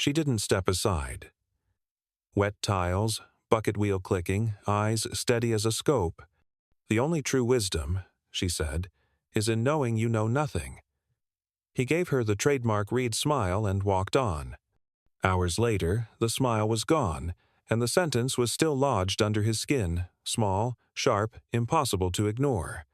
She didn't step aside. Wet tiles, bucket wheel clicking, eyes steady as a scope. The only true wisdom, she said, is in knowing you know nothing. He gave her the trademark Reed smile and walked on. Hours later, the smile was gone, and the sentence was still lodged under his skin, small, sharp, impossible to ignore.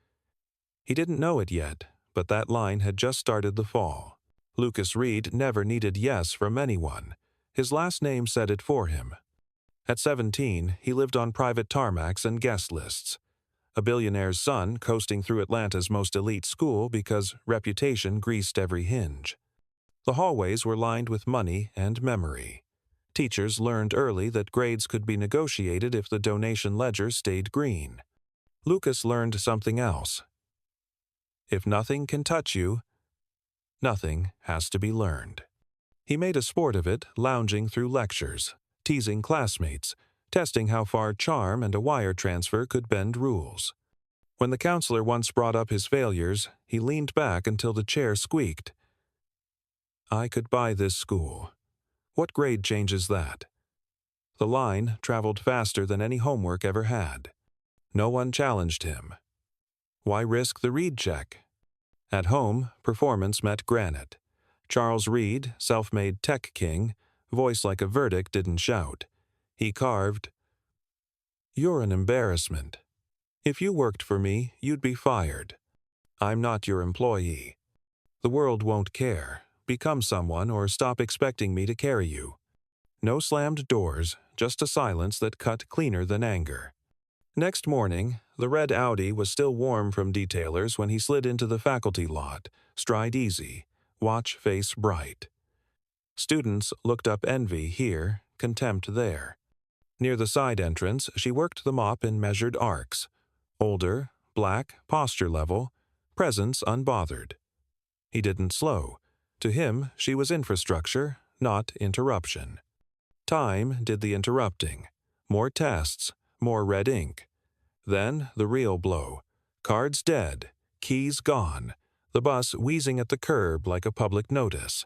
He didn't know it yet, but that line had just started the fall. Lucas Reed never needed yes from anyone. His last name said it for him. At 17, he lived on private tarmacs and guest lists. A billionaire's son coasting through Atlanta's most elite school because reputation greased every hinge. The hallways were lined with money and memory. Teachers learned early that grades could be negotiated if the donation ledger stayed green. Lucas learned something else. If nothing can touch you, nothing has to be learned. He made a sport of it, lounging through lectures, teasing classmates, testing how far charm and a wire transfer could bend rules. When the counselor once brought up his failures, he leaned back until the chair squeaked. I could buy this school. What grade changes that? The line traveled faster than any homework ever had. No one challenged him. Why risk the Reed check? At home, performance met granite. Charles Reed, self-made tech king, voice like a verdict, didn't shout. He carved, "You're an embarrassment. If you worked for me, you'd be fired. I'm not your employee. The world won't care. Become someone or stop expecting me to carry you." No slammed doors, just a silence that cut cleaner than anger. Next morning, the red Audi was still warm from detailers when he slid into the faculty lot, stride easy, watch face bright. Students looked up envy here, contempt there. Near the side entrance, she worked the mop in measured arcs. Older, black, posture level, presence unbothered. He didn't slow. To him, she was infrastructure, not interruption. Time did the interrupting. More tests, more red ink. Then the real blow. Cards dead, keys gone, the bus wheezing at the curb like a public notice.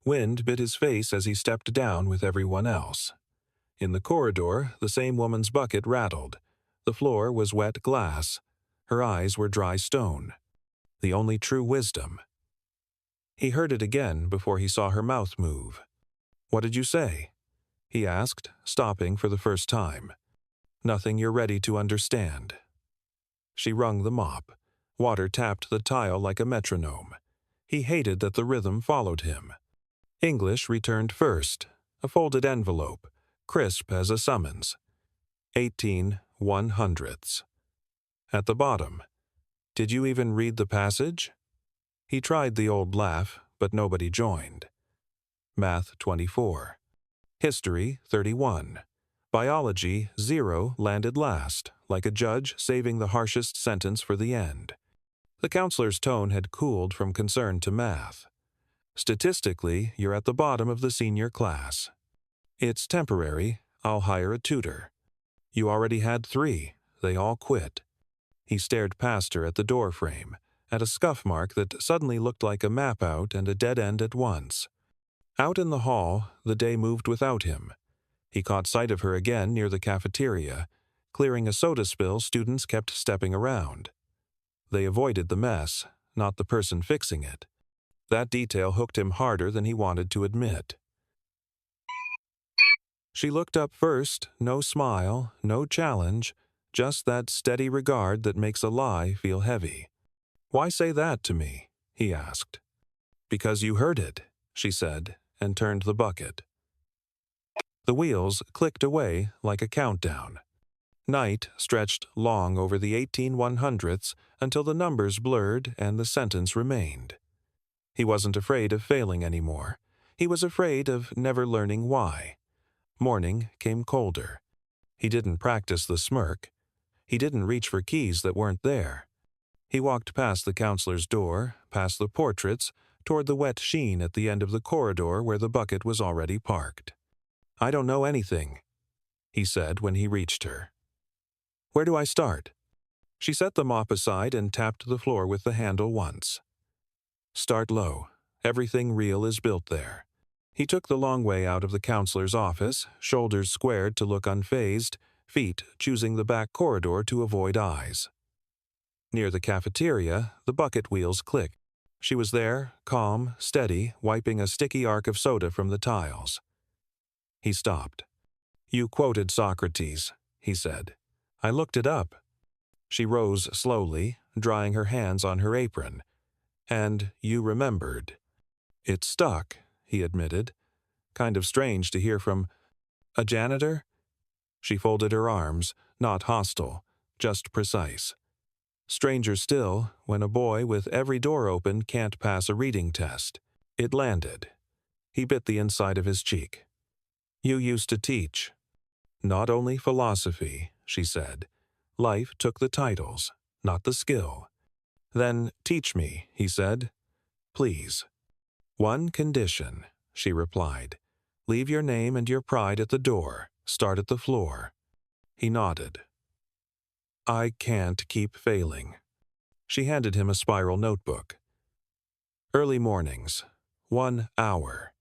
Wind bit his face as he stepped down with everyone else. In the corridor, the same woman's bucket rattled. The floor was wet glass. Her eyes were dry stone. The only true wisdom. He heard it again before he saw her mouth move. "What did you say?" he asked, stopping for the first time. "Nothing you're ready to understand." She wrung the mop. Water tapped the tile like a metronome. He hated that the rhythm followed him. English returned first, a folded envelope, crisp as a summons. 18/100ths. At the bottom, "Did you even read the passage?" He tried the old laugh, but nobody joined. Math 24. History 31. Biology 0 landed last, like a judge saving the harshest sentence for the end. The counselor's tone had cooled from concern to math. "Statistically, you're at the bottom of the senior class. It's temporary. I'll hire a tutor. You already had 3. They all quit." He stared past her at the door frame, at a scuff mark that suddenly looked like a map out and a dead end at once. Out in the hall, the day moved without him. He caught sight of her again near the cafeteria. Clearing a soda spill, students kept stepping around. They avoided the mess, not the person fixing it. That detail hooked him harder than he wanted to admit. She looked up first, no smile, no challenge, just that steady regard that makes a lie feel heavy. "Why say that to me?" he asked. "Because you heard it," she said, and turned the bucket. The wheels clicked away like a countdown. Night stretched long over the 18/100ths until the numbers blurred and the sentence remained. He wasn't afraid of failing anymore. He was afraid of never learning why. Morning came colder. He didn't practice the smirk. He didn't reach for keys that weren't there. He walked past the counselor's door, past the portraits, toward the wet sheen at the end of the corridor where the bucket was already parked. "I don't know anything," he said when he reached her. "Where do I start?" She set the mop aside and tapped the floor with the handle once. "Start low. Everything real is built there." He took the long way out of the counselor's office, shoulders squared to look unfazed, feet choosing the back corridor to avoid eyes. Near the cafeteria, the bucket wheels clicked. She was there, calm, steady, wiping a sticky arc of soda from the tiles. He stopped. "You quoted Socrates," he said. "I looked it up." She rose slowly, drying her hands on her apron. "And you remembered." "It stuck," he admitted. "Kind of strange to hear from a janitor." She folded her arms, not hostile, just precise. Stranger still, when a boy with every door open can't pass a reading test. It landed. He bit the inside of his cheek. "You used to teach." "Not only philosophy," she said. "Life took the titles, not the skill." "Then teach me," he said. "Please." "One condition," she replied. "Leave your name and your pride at the door. Start at the floor." He nodded. "I can't keep failing." She handed him a spiral notebook. "Early mornings, 1 hour.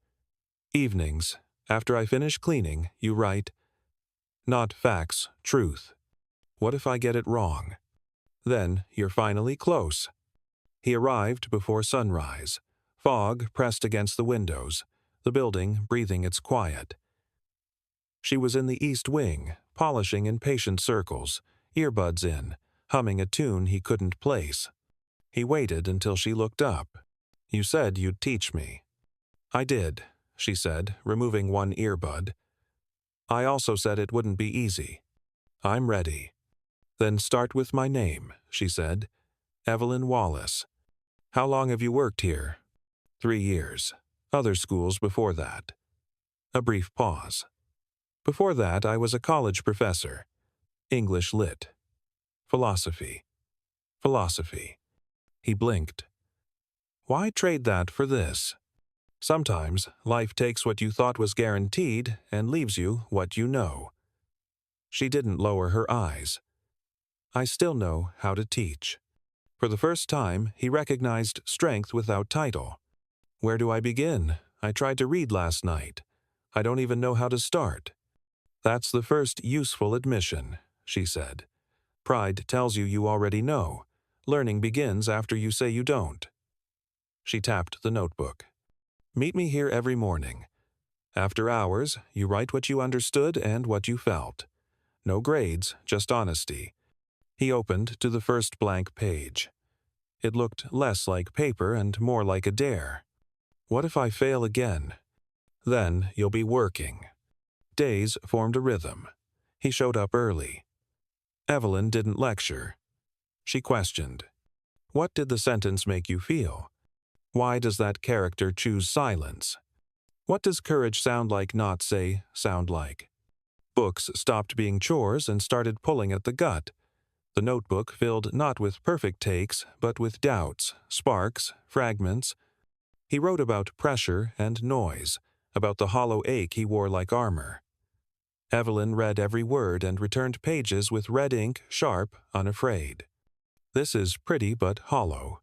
Evenings, after I finish cleaning, you write, not facts, truth. What if I get it wrong? Then you're finally close." He arrived before sunrise. Fog pressed against the windows, the building breathing its quiet. She was in the East Wing, polishing in patient circles, earbuds in, humming a tune he couldn't place. He waited until she looked up. "You said you'd teach me." "I did," she said, removing one earbud. "I also said it wouldn't be easy." "I'm ready." "Then start with my name," she said. "Evelyn Wallace. How long have you worked here?" 3 years. Other schools before that." A brief pause. "Before that, I was a college professor. English Lit. Philosophy. Philosophy." He blinked. "Why trade that for this? Sometimes life takes what you thought was guaranteed and leaves you what you know." She didn't lower her eyes. "I still know how to teach." For the first time, he recognized strength without title. "Where do I begin? I tried to read last night. I don't even know how to start." "That's the first useful admission," she said. "Pride tells you already know. Learning begins after you say you don't." She tapped the notebook. "Meet me here every morning. After hours, you write what you understood and what you felt. No grades, just honesty." He opened to the first blank page. It looked less like paper and more like a dare. "What if I fail again? Then you'll be working." Days formed a rhythm. He showed up early. Evelyn didn't lecture. She questioned. "What did the sentence make you feel? Why does that character choose silence? What does courage sound like, not say, sound like?" Books stopped being chores and started pulling at the gut. The notebook filled not with perfect takes, but with doubts, sparks, fragments. He wrote about pressure and noise, about the hollow ache he wore like armor. Evelyn read every word and returned pages with red ink, sharp, unafraid. "This is pretty but hollow.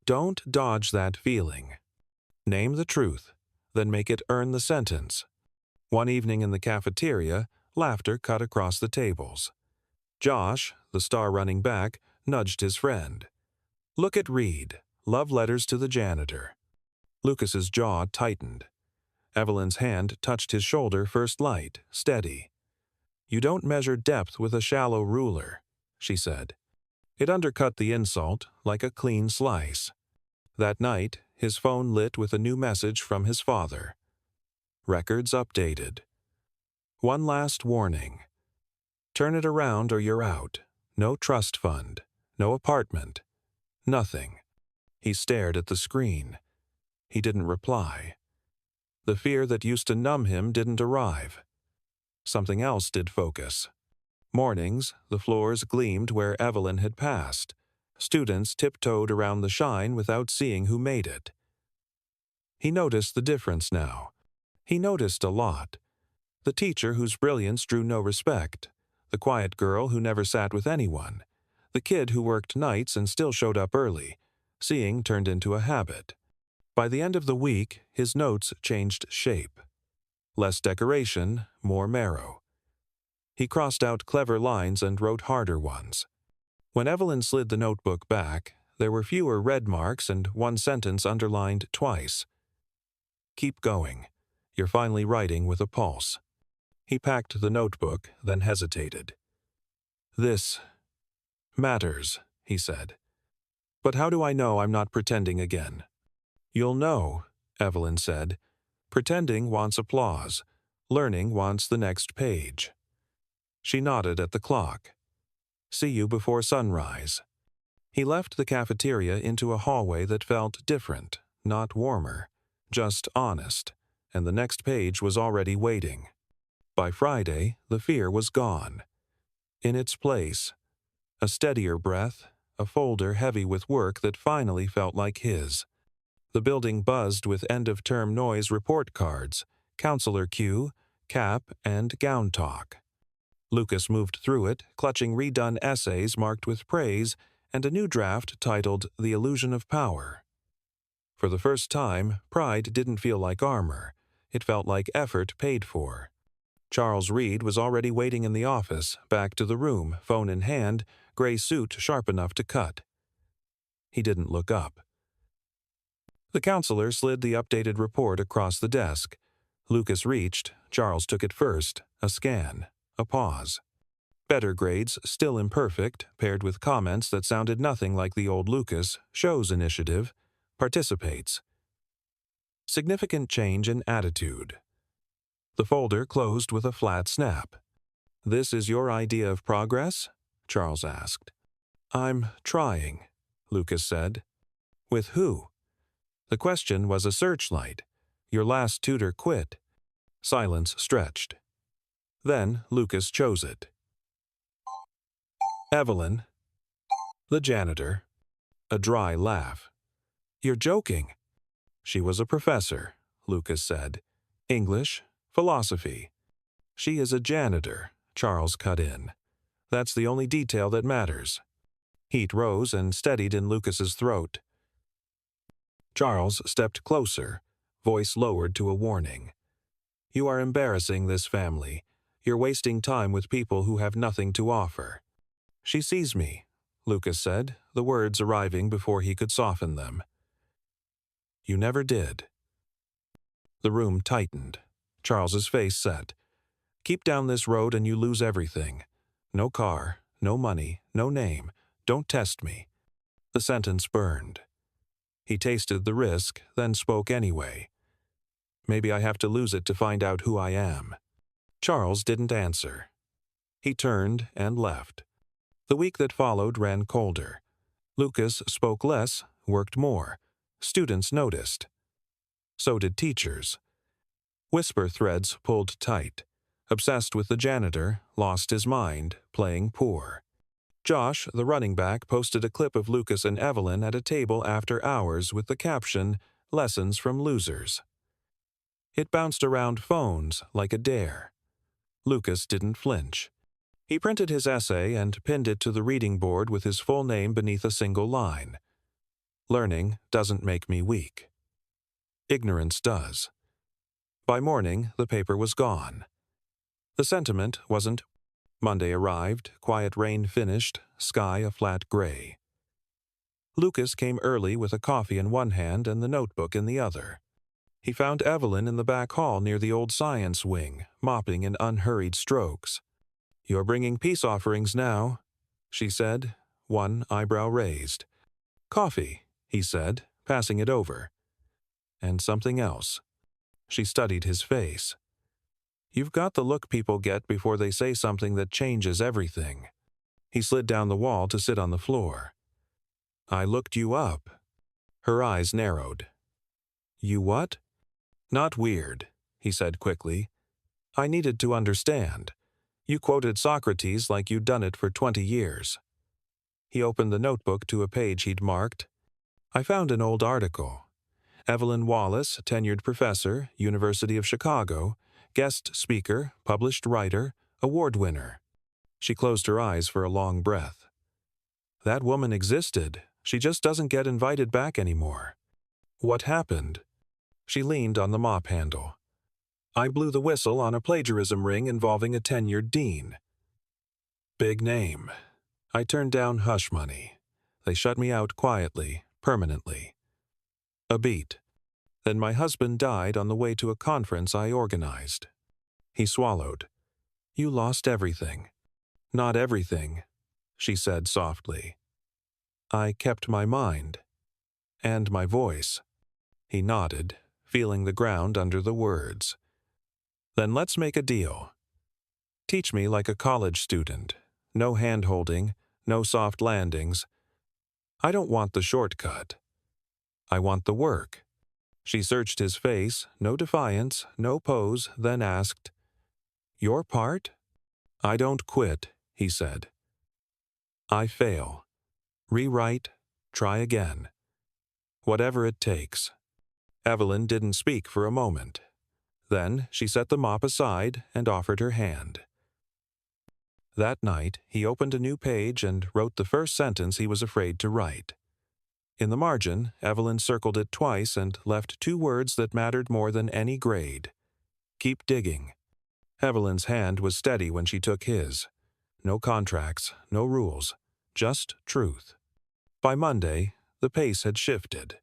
Don't dodge that feeling. Name the truth, then make it earn the sentence." One evening in the cafeteria, laughter cut across the tables. Josh, the star running back, nudged his friend. "Look at Reed. Love letters to the janitor." Lucas's jaw tightened. Evelyn's hand touched his shoulder first light, steady. "You don't measure depth with a shallow ruler," she said. It undercut the insult like a clean slice. That night, his phone lit with a new message from his father. Records updated. "One last warning. Turn it around or you're out. No trust fund. No apartment. Nothing." He stared at the screen. He didn't reply. The fear that used to numb him didn't arrive. Something else did focus. Mornings, the floors gleamed where Evelyn had passed. Students tiptoed around the shine without seeing who made it. He noticed the difference now. He noticed a lot. The teacher whose brilliance drew no respect. The quiet girl who never sat with anyone. The kid who worked nights and still showed up early. Seeing turned into a habit. By the end of the week, his notes changed shape. Less decoration, more marrow. He crossed out clever lines and wrote harder ones. When Evelyn slid the notebook back, there were fewer red marks and one sentence underlined twice. Keep going. You're finally writing with a pulse. He packed the notebook, then hesitated. This matters, he said. But how do I know I'm not pretending again? You'll know, Evelyn said. Pretending wants applause. Learning wants the next page. She nodded at the clock. See you before sunrise. He left the cafeteria into a hallway that felt different, not warmer, just honest, and the next page was already waiting. By Friday, the fear was gone. In its place, a steadier breath, a folder heavy with work that finally felt like his. The building buzzed with end-of-term noise report cards, counselor cue, cap, and gown talk. Lucas moved through it, clutching redone essays marked with praise and a new draft titled The Illusion of Power. For the first time, pride didn't feel like armor. It felt like effort paid for. Charles Reed was already waiting in the office, back to the room, phone in hand, gray suit sharp enough to cut. He didn't look up. The counselor slid the updated report across the desk. Lucas reached, Charles took it first, a scan, a pause. Better grades, still imperfect, paired with comments that sounded nothing like the old Lucas, shows initiative, participates. Significant change in attitude. The folder closed with a flat snap. This is your idea of progress? Charles asked. I'm trying, Lucas said. With who? The question was a searchlight. Your last tutor quit. Silence stretched. Then Lucas chose it. Evelyn. The janitor. A dry laugh. You're joking. She was a professor, Lucas said. English, philosophy. She is a janitor, Charles cut in. That's the only detail that matters. Heat rose and steadied in Lucas's throat. Charles stepped closer, voice lowered to a warning. You are embarrassing this family. You're wasting time with people who have nothing to offer. She sees me, Lucas said, the words arriving before he could soften them. You never did. The room tightened. Charles's face set. Keep down this road and you lose everything. No car, no money, no name. Don't test me. The sentence burned. He tasted the risk, then spoke anyway. Maybe I have to lose it to find out who I am. Charles didn't answer. He turned and left. The week that followed ran colder. Lucas spoke less, worked more. Students noticed. So did teachers. Whisper threads pulled tight. Obsessed with the janitor, lost his mind, playing poor. Josh, the running back, posted a clip of Lucas and Evelyn at a table after hours with the caption, Lessons from Losers. It bounced around phones like a dare. Lucas didn't flinch. He printed his essay and pinned it to the reading board with his full name beneath a single line. Learning doesn't make me weak. Ignorance does. By morning, the paper was gone. The sentiment wasn't. Monday arrived, quiet rain finished, sky a flat gray. Lucas came early with a coffee in one hand and the notebook in the other. He found Evelyn in the back hall near the old science wing, mopping in unhurried strokes. You're bringing peace offerings now, she said, one eyebrow raised. Coffee, he said, passing it over. And something else. She studied his face. You've got the look people get before they say something that changes everything. He slid down the wall to sit on the floor. I looked you up. Her eyes narrowed. You what? Not weird, he said quickly. I needed to understand. You quoted Socrates like you'd done it for 20 years. He opened the notebook to a page he'd marked. I found an old article. Evelyn Wallace, tenured professor, University of Chicago, guest speaker, published writer, award winner. She closed her eyes for a long breath. That woman existed. She just doesn't get invited back anymore. What happened? She leaned on the mop handle. I blew the whistle on a plagiarism ring involving a tenured dean. Big name. I turned down hush money. They shut me out quietly, permanently. A beat. Then my husband died on the way to a conference I organized. He swallowed. You lost everything. Not everything, she said softly. I kept my mind. And my voice. He nodded, feeling the ground under the words. Then let's make a deal. Teach me like a college student. No hand-holding, no soft landings. I don't want the shortcut. I want the work. She searched his face, no defiance, no pose, then asked, Your part? I don't quit, he said. I fail. Rewrite, try again. Whatever it takes. Evelyn didn't speak for a moment. Then she set the mop aside and offered her hand. That night, he opened a new page and wrote the first sentence he was afraid to write. In the margin, Evelyn circled it twice and left 2 words that mattered more than any grade. Keep digging. Evelyn's hand was steady when she took his. No contracts, no rules, just truth. By Monday, the pace had shifted.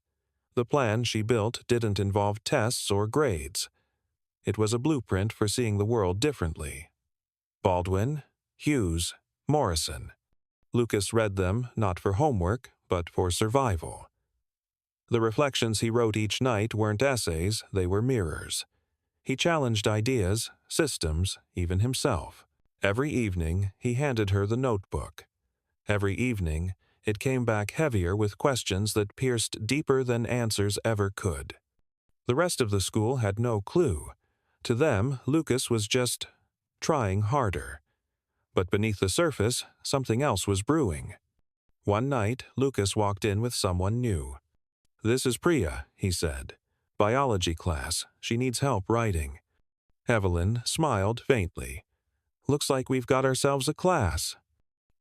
The plan she built didn't involve tests or grades. It was a blueprint for seeing the world differently. Baldwin, Hughes, Morrison. Lucas read them not for homework, but for survival. The reflections he wrote each night weren't essays, they were mirrors. He challenged ideas, systems, even himself. Every evening, he handed her the notebook. Every evening, it came back heavier with questions that pierced deeper than answers ever could. The rest of the school had no clue. To them, Lucas was just trying harder. But beneath the surface, something else was brewing. One night, Lucas walked in with someone new. This is Priya, he said. Biology class. She needs help writing. Evelyn smiled faintly. Looks like we've got ourselves a class.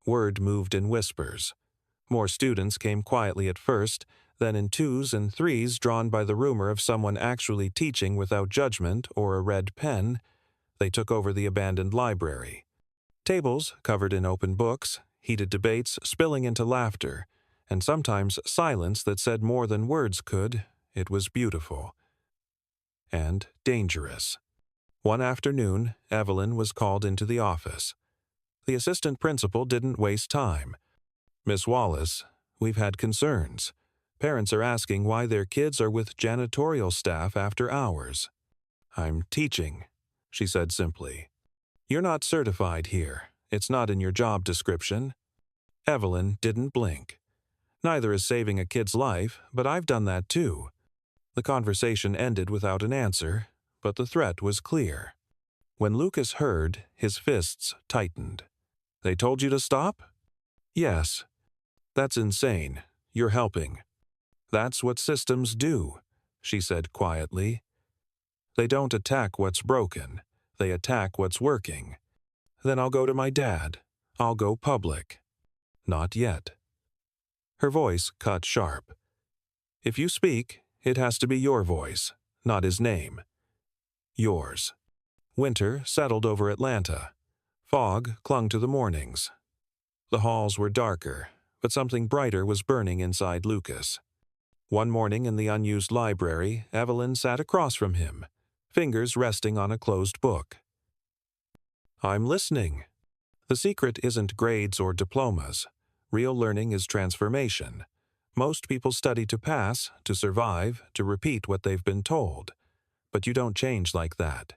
Word moved in whispers. More students came quietly at first, then in 2s and 3s drawn by the rumor of someone actually teaching without judgment or a red pen. They took over the abandoned library. Tables covered in open books, heated debates spilling into laughter, and sometimes silence that said more than words could. It was beautiful. And dangerous. One afternoon, Evelyn was called into the office. The assistant principal didn't waste time. Miss Wallace, we've had concerns. Parents are asking why their kids are with janitorial staff after hours. I'm teaching, she said simply. You're not certified here. It's not in your job description. Evelyn didn't blink. Neither is saving a kid's life, but I've done that too. The conversation ended without an answer, but the threat was clear. When Lucas heard, his fists tightened. They told you to stop? Yes. That's insane. You're helping. That's what systems do, she said quietly. They don't attack what's broken. They attack what's working. Then I'll go to my dad. I'll go public. Not yet. Her voice cut sharp. If you speak, it has to be your voice, not his name. Yours. Winter settled over Atlanta. Fog clung to the mornings. The halls were darker, but something brighter was burning inside Lucas. One morning in the unused library, Evelyn sat across from him, fingers resting on a closed book. I'm listening. The secret isn't grades or diplomas. Real learning is transformation. Most people study to pass, to survive, to repeat what they've been told. But you don't change like that.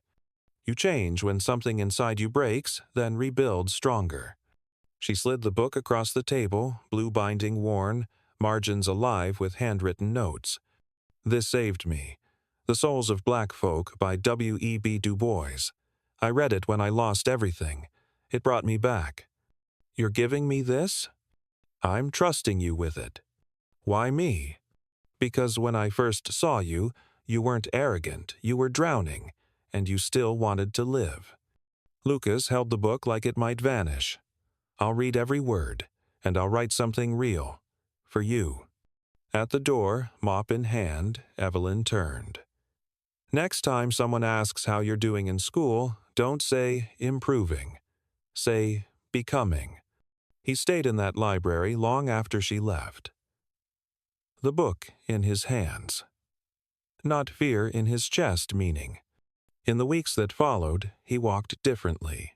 You change when something inside you breaks, then rebuild stronger. She slid the book across the table, blue binding worn, margins alive with handwritten notes. This saved me. The Souls of Black Folk by W.E.B. Du Bois. I read it when I lost everything. It brought me back. You're giving me this? I'm trusting you with it. Why me? Because when I first saw you, you weren't arrogant, you were drowning, and you still wanted to live. Lucas held the book like it might vanish. I'll read every word, and I'll write something real. For you. At the door, mop in hand, Evelyn turned. Next time someone asks how you're doing in school, don't say improving. Say becoming. He stayed in that library long after she left. The book in his hands. Not fear in his chest, meaning. In the weeks that followed, he walked differently.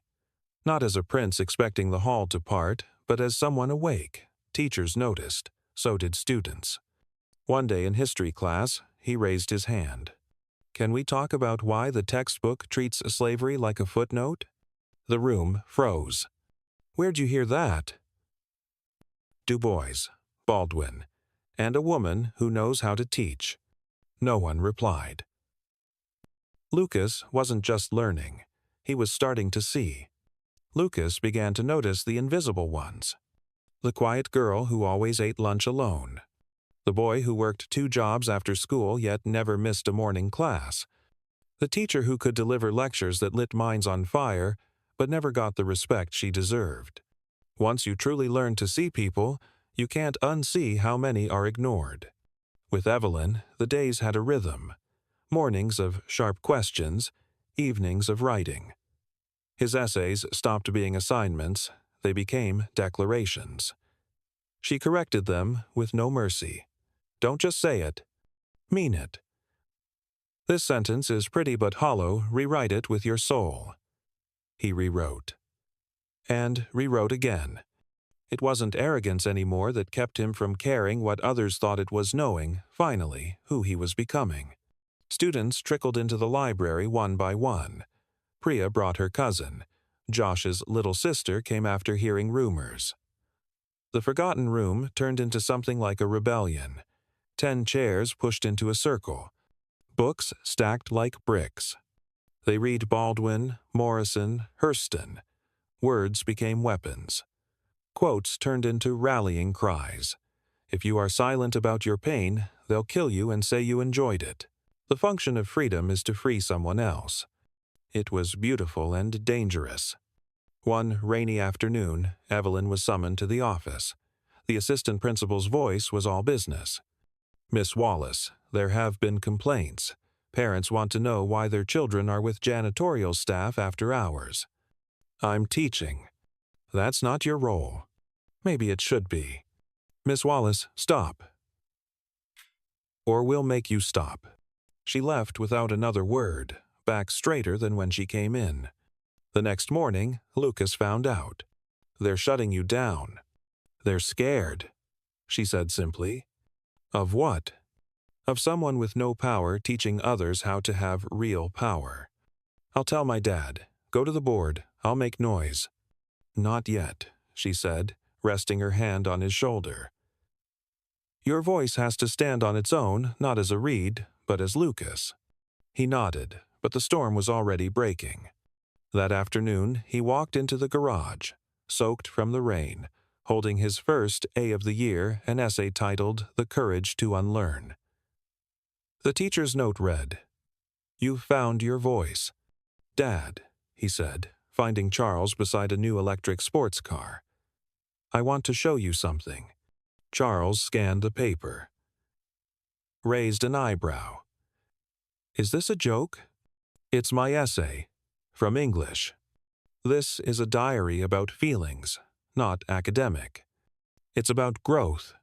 Not as a prince expecting the hall to part, but as someone awake. Teachers noticed. So did students. One day in history class, he raised his hand. Can we talk about why the textbook treats slavery like a footnote? The room froze. Where'd you hear that? Du Bois, Baldwin, and a woman who knows how to teach. No one replied. Lucas wasn't just learning. He was starting to see. Lucas began to notice the invisible ones. The quiet girl who always ate lunch alone. The boy who worked 2 jobs after school yet never missed a morning class. The teacher who could deliver lectures that lit minds on fire but never got the respect she deserved. Once you truly learn to see people, you can't unsee how many are ignored. With Evelyn, the days had a rhythm. Mornings of sharp questions, evenings of writing. His essays stopped being assignments, they became declarations. She corrected them with no mercy. Don't just say it. Mean it. This sentence is pretty but hollow, rewrite it with your soul. He rewrote. And rewrote again. It wasn't arrogance anymore that kept him from caring what others thought it was knowing, finally, who he was becoming. Students trickled into the library one by one. Priya brought her cousin. Josh's little sister came after hearing rumors. The forgotten room turned into something like a rebellion. 10 chairs pushed into a circle. Books stacked like bricks. They read Baldwin, Morrison, Hurston. Words became weapons. Quotes turned into rallying cries. If you are silent about your pain, they'll kill you and say you enjoyed it. The function of freedom is to free someone else. It was beautiful and dangerous. One rainy afternoon, Evelyn was summoned to the office. The assistant principal's voice was all business. Miss Wallace, there have been complaints. Parents want to know why their children are with janitorial staff after hours. I'm teaching. That's not your role. Maybe it should be. Miss Wallace, stop. Or we'll make you stop. She left without another word, back straighter than when she came in. The next morning, Lucas found out. They're shutting you down. They're scared, she said simply. Of what? Of someone with no power teaching others how to have real power. I'll tell my dad. Go to the board. I'll make noise. Not yet, she said, resting her hand on his shoulder. Your voice has to stand on its own, not as a reed, but as Lucas. He nodded, but the storm was already breaking. That afternoon, he walked into the garage, soaked from the rain, holding his first A of the year, an essay titled The Courage to Unlearn. The teacher's note read, "You've found your voice." "Dad," he said, finding Charles beside a new electric sports car. "I want to show you something." Charles scanned the paper. Raised an eyebrow. "Is this a joke?" "It's my essay. From English. This is a diary about feelings, not academic. It's about growth."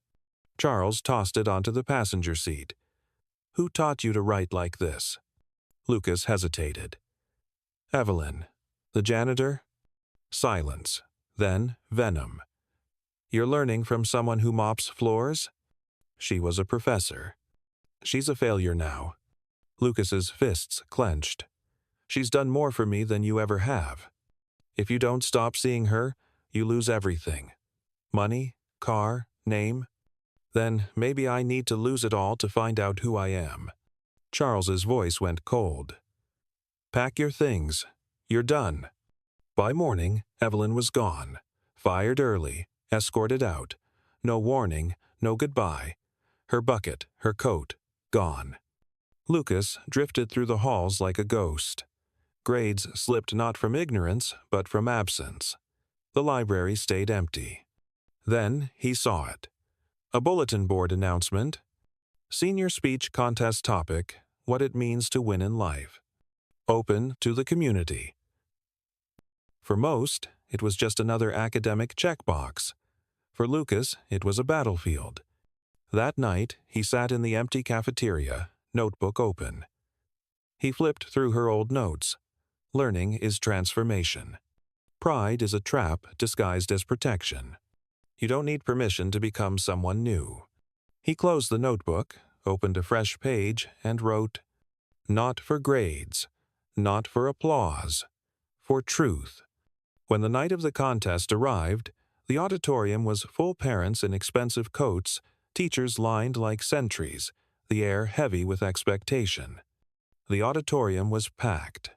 Charles tossed it onto the passenger seat. "Who taught you to write like this?" Lucas hesitated. "Evelyn." "The janitor?" Silence. Then venom. "You're learning from someone who mops floors?" She was a professor. "She's a failure now." Lucas's fists clenched. "She's done more for me than you ever have. If you don't stop seeing her, you lose everything. Money, car, name. Then maybe I need to lose it all to find out who I am." Charles's voice went cold. "Pack your things. You're done." By morning, Evelyn was gone. Fired early, escorted out. No warning, no goodbye. Her bucket, her coat, gone. Lucas drifted through the halls like a ghost. Grades slipped not from ignorance, but from absence. The library stayed empty. Then he saw it. A bulletin board announcement. Senior speech contest topic, what it means to win in life. Open to the community. For most, it was just another academic checkbox. For Lucas, it was a battlefield. That night, he sat in the empty cafeteria, notebook open. He flipped through her old notes. Learning is transformation. Pride is a trap disguised as protection. You don't need permission to become someone new. He closed the notebook, opened a fresh page, and wrote, "Not for grades, not for applause, for truth." When the night of the contest arrived, the auditorium was full parents in expensive coats, teachers lined like sentries, the air heavy with expectation. The auditorium was packed.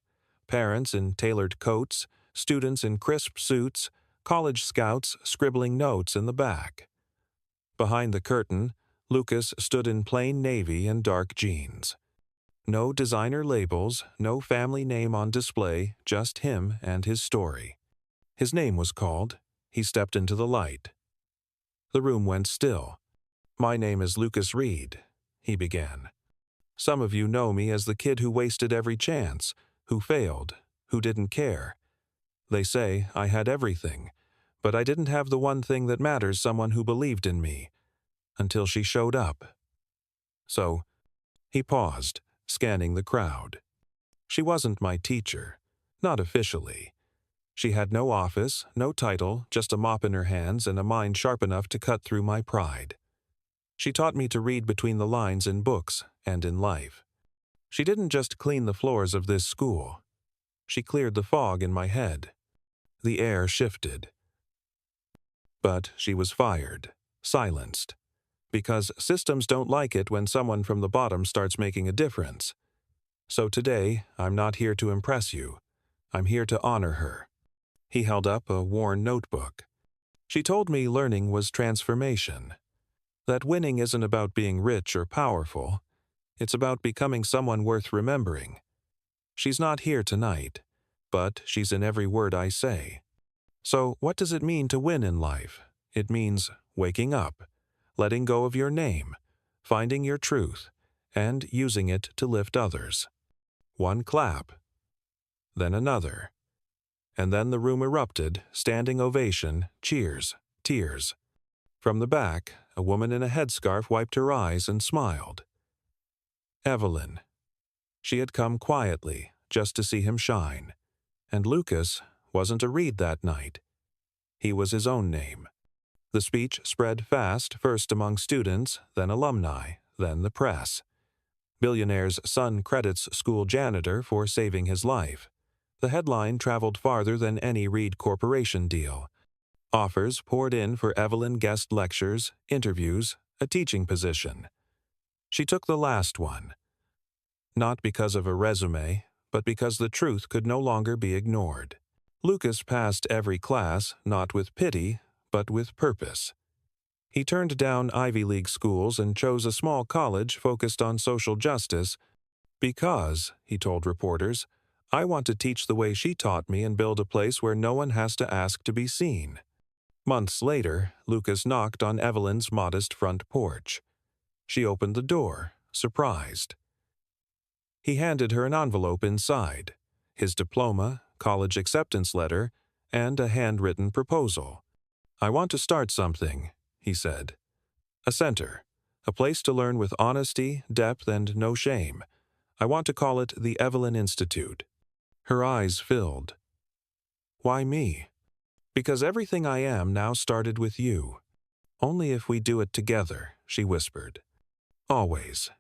Parents in tailored coats, students in crisp suits, college scouts scribbling notes in the back. Behind the curtain, Lucas stood in plain navy and dark jeans. No designer labels, no family name on display, just him and his story. His name was called. He stepped into the light. The room went still. "My name is Lucas Reed," he began. "Some of you know me as the kid who wasted every chance, who failed, who didn't care. They say I had everything, but I didn't have the one thing that matters, someone who believed in me, until she showed up." So, he paused, scanning the crowd. She wasn't my teacher, not officially. She had no office, no title, just a mop in her hands and a mind sharp enough to cut through my pride. She taught me to read between the lines in books and in life. She didn't just clean the floors of this school. She cleared the fog in my head. The air shifted. But she was fired, silenced, because systems don't like it when someone from the bottom starts making a difference. So today, I'm not here to impress you. I'm here to honor her. He held up a worn notebook. She told me learning was transformation. That winning isn't about being rich or powerful. It's about becoming someone worth remembering. She's not here tonight, but she's in every word I say. So what does it mean to win in life? It means waking up, letting go of your name, finding your truth, and using it to lift others. One clap, then another. And then the room erupted, standing ovation, cheers, tears. From the back, a woman in a headscarf wiped her eyes and smiled. Evelyn. She had come quietly, just to see him shine. And Lucas wasn't a Reed that night. He was his own name. The speech spread fast, first among students, then alumni, then the press. Billionaire's son credits school janitor for saving his life. The headline traveled farther than any Reed Corporation deal. Offers poured in for Evelyn guest lectures, interviews, a teaching position. She took the last one. Not because of a resume, but because the truth could no longer be ignored. Lucas passed every class, not with pity, but with purpose. He turned down Ivy League schools and chose a small college focused on social justice because, he told reporters, "I want to teach the way she taught me and build a place where no one has to ask to be seen." Months later, Lucas knocked on Evelyn's modest front porch. She opened the door, surprised. He handed her an envelope inside, his diploma, college acceptance letter, and a handwritten proposal. "I want to start something," he said. "A center, a place to learn with honesty, depth, and no shame. I want to call it the Evelyn Institute." Her eyes filled. "Why me?" "Because everything I am now started with you. Only if we do it together," she whispered. "Always."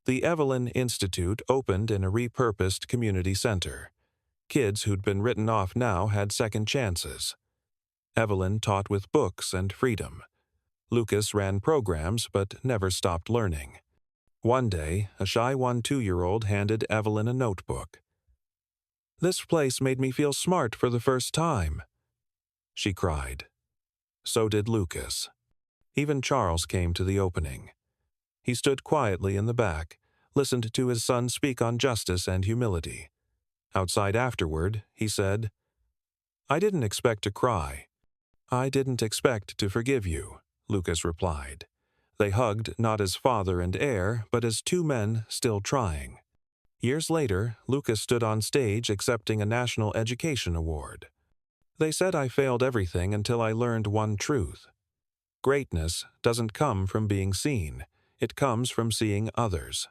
The Evelyn Institute opened in a repurposed community center. Kids who'd been written off now had second chances. Evelyn taught with books and freedom. Lucas ran programs but never stopped learning. One day, a shy 1-2-year-old handed Evelyn a notebook. "This place made me feel smart for the first time," she cried. So did Lucas. Even Charles came to the opening. He stood quietly in the back, listened to his son speak on justice and humility. Outside afterward, he said, "I didn't expect to cry." "I didn't expect to forgive you," Lucas replied. They hugged not as father and heir, but as two men still trying. Years later, Lucas stood on stage accepting a National Education Award. They said I failed everything until I learned one truth. Greatness doesn't come from being seen. It comes from seeing others.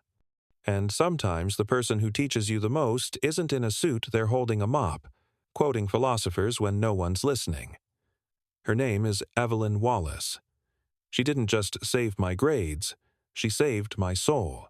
And sometimes the person who teaches you the most isn't in a suit they're holding a mop, quoting philosophers when no one's listening. Her name is Evelyn Wallace. She didn't just save my grades, she saved my soul.